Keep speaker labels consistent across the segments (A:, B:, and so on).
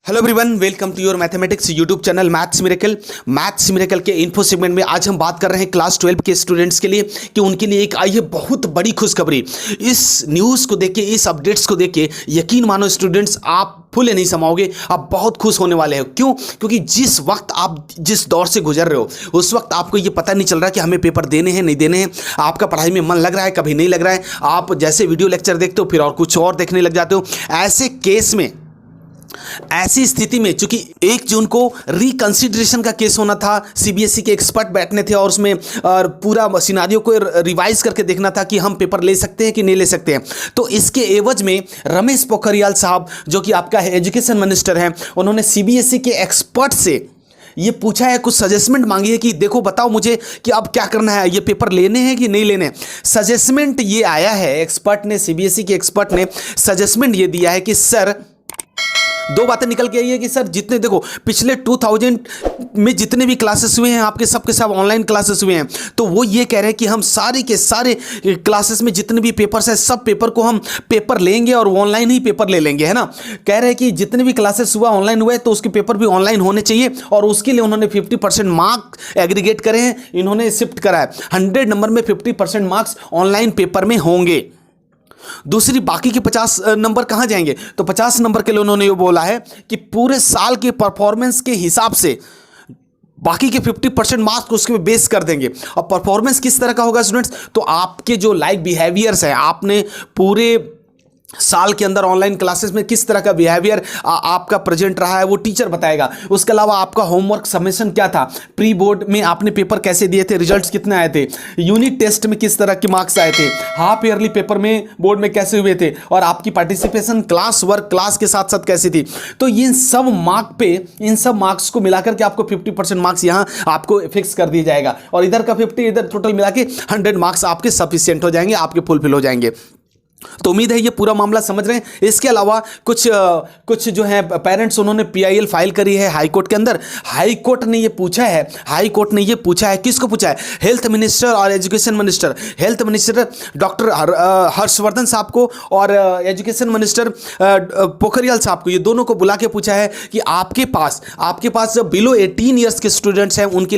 A: Hello everyone, welcome to your mathematics YouTube channel maths miracle के info segment में आज हम बात कर रहे हैं क्लास 12 के स्टूडेंट्स के लिए कि उनके लिए एक आई है बहुत बड़ी खुशखबरी। इस न्यूज़ को देख के, इस अपडेट्स को देख के यकीन मानो स्टूडेंट्स, आप फुल नहीं समाओगे, आप बहुत खुश होने वाले हो। क्यों? क्योंकि जिस वक्त आप जिस दौर से गुजर रहे हो उस वक्त आपको ये पता नहीं चल रहा कि हमें पेपर देने हैं नहीं देने हैं। आपका पढ़ाई में मन लग रहा है, कभी नहीं लग रहा है। आप जैसे वीडियो लेक्चर देखते हो फिर और कुछ और देखने लग जाते हो। ऐसे केस में, ऐसी स्थिति में, चूंकि 1 जून को रिकंसिडरेशन का केस होना था, सीबीएसई के एक्सपर्ट बैठने थे और उसमें पूरा सिनारियो को रिवाइज करके देखना था कि हम पेपर ले सकते हैं कि नहीं ले सकते हैं। तो इसके एवज में रमेश पोखरियाल साहब, जो कि आपका एजुकेशन मिनिस्टर हैं, उन्होंने सीबीएसई के एक्सपर्ट से ये पूछा है, कुछ सजेस्टमेंट मांगी है कि देखो बताओ मुझे कि अब क्या करना है, ये पेपर लेने हैं कि नहीं लेने। सजेस्टमेंट ये आया है, एक्सपर्ट ने, सीबीएसई के एक्सपर्ट ने सजेस्टमेंट ये दिया है कि सर, दो बातें निकल के आई है कि सर, जितने देखो पिछले 2000 में जितने भी क्लासेस हुए हैं आपके, सबके सब ऑनलाइन क्लासेस हुए हैं, तो वो ये कह रहे हैं कि हम सारे के सारे क्लासेस में जितने भी पेपर्स हैं सब पेपर को हम पेपर लेंगे और ऑनलाइन ही पेपर ले लेंगे, है ना। कह रहे हैं कि जितने भी क्लासेस हुआ ऑनलाइन हुए तो उसके पेपर भी ऑनलाइन होने चाहिए और उसके लिए उन्होंने 50% मार्क एग्रीगेट करे हैं, इन्होंने शिफ्ट करा है। 100 नंबर में 50% मार्क्स ऑनलाइन पेपर में होंगे। दूसरी, बाकी के 50 नंबर कहां जाएंगे? तो 50 नंबर के लिए उन्होंने ये बोला है कि पूरे साल के परफॉर्मेंस के हिसाब से बाकी के 50% मार्क्स उसके पे बेस कर देंगे। और परफॉर्मेंस किस तरह का होगा स्टूडेंट्स? तो आपके जो लाइक बिहेवियर्स है, आपने पूरे साल के अंदर ऑनलाइन क्लासेस में किस तरह का बिहेवियर आपका प्रेजेंट रहा है वो टीचर बताएगा। उसके अलावा आपका होमवर्क सबमिशन क्या था, प्री बोर्ड में आपने पेपर कैसे दिए थे, रिजल्ट्स कितने आए थे, यूनिट टेस्ट में किस तरह के मार्क्स आए थे, हाफ ईयरली पेपर में बोर्ड में कैसे हुए थे, और आपकी पार्टिसिपेशन क्लास वर्क क्लास के साथ साथ कैसी थी। तो इन सब मार्क पे, इन सब मार्क्स को मिलाकर के आपको 50% मार्क्स यहाँ आपको फिक्स कर दिया जाएगा और इधर का 50, इधर टोटल मिला के 100 मार्क्स आपके सफिशिएंट हो जाएंगे, आपके फुलफिल हो जाएंगे। तो उम्मीद है ये पूरा मामला समझ रहे हैं। इसके अलावा कुछ जो है पेरेंट्स, उन्होंने पीआईएल फाइल करी है हाई कोर्ट के अंदर। हाई कोर्ट ने ये पूछा है, किसको पूछा है? हेल्थ मिनिस्टर और education minister, health minister doctor Harshvardhan साहब को और एजुकेशन मिनिस्टर पोखरियाल साहब को, ये दोनों को बुला के पूछा है कि आपके पास जो बिलो 18 ईयर्स के स्टूडेंट्स हैं उनके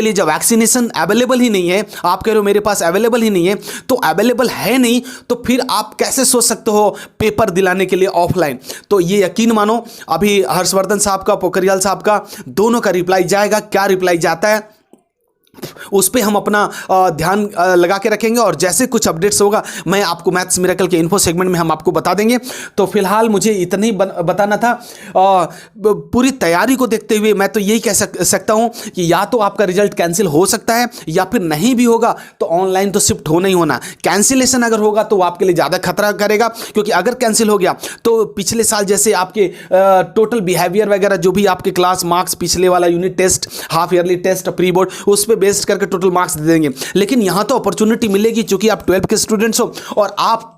A: लिए जब वैक्सीनेशन अवेलेबल ही नहीं है, आप कह रहे हो मेरे पास अवेलेबल ही नहीं है, तो अवेलेबल है नहीं तो फिर आप कैसे सोच सकते हो पेपर दिलाने के लिए ऑफलाइन? तो ये यकीन मानो, अभी हर्षवर्धन साहब का, पोखरियाल साहब का, दोनों का रिप्लाई जाएगा। क्या रिप्लाई जाता है उस पर हम अपना ध्यान लगा के रखेंगे और जैसे कुछ अपडेट्स होगा मैं आपको मैथ्स मिरेकल के इन्फो सेगमेंट में हम आपको बता देंगे। तो फिलहाल मुझे इतना ही बताना था। पूरी तैयारी को देखते हुए मैं तो यही कह सकता हूं कि या तो आपका रिजल्ट कैंसिल हो सकता है या फिर नहीं भी होगा तो ऑनलाइन तो शिफ्ट होना ही होना। कैंसिलेशन अगर होगा तो आपके लिए ज़्यादा खतरा करेगा, क्योंकि अगर कैंसिल हो गया तो पिछले साल जैसे आपके टोटल बिहेवियर वगैरह जो भी आपके क्लास मार्क्स, पिछले वाला unit test, half yearly test, pre board, उस पर बेस्ड करके टोटल मार्क्स दे देंगे। लेकिन यहां तो अपॉर्चुनिटी मिलेगी, क्योंकि आप 12 के स्टूडेंट्स हो और आप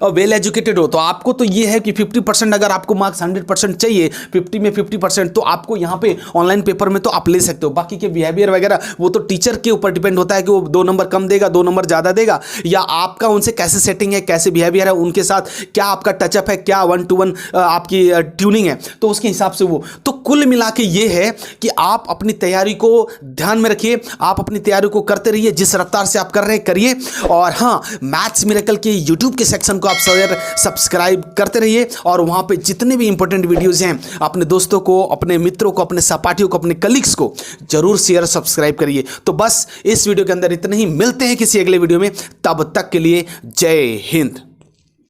A: वेल एजुकेटेड हो, तो आपको तो ये है कि 50% अगर आपको मार्क्स 100% चाहिए, 50 में 50%, तो आपको यहाँ पे ऑनलाइन पेपर में तो आप ले सकते हो। बाकी के बिहेवियर वगैरह वो तो टीचर के ऊपर डिपेंड होता है कि वो 2 नंबर कम देगा, 2 नंबर ज़्यादा देगा, या आपका उनसे कैसे सेटिंग है, कैसे बिहेवियर है, उनके साथ क्या आपका टचअप है, क्या 1-to-1 आपकी ट्यूनिंग है, तो उसके हिसाब से वो। तो कुल मिला के ये है कि आप अपनी तैयारी को ध्यान में रखिए, आप अपनी तैयारी को करते रहिए, जिस रफ्तार से आप कर रहे हैं करिए। और हाँ, मैथ्स मिरेकल के यूट्यूब के सेक्शन को आप सब्सक्राइब करते रहिए और वहां पे जितने भी इंपॉर्टेंट वीडियोस हैं अपने दोस्तों को, अपने मित्रों को, अपने सहपाठियों को, अपने कलीग्स को जरूर शेयर, सब्सक्राइब करिए। तो बस इस वीडियो के अंदर इतना ही, मिलते हैं किसी अगले वीडियो में, तब तक के लिए जय हिंद।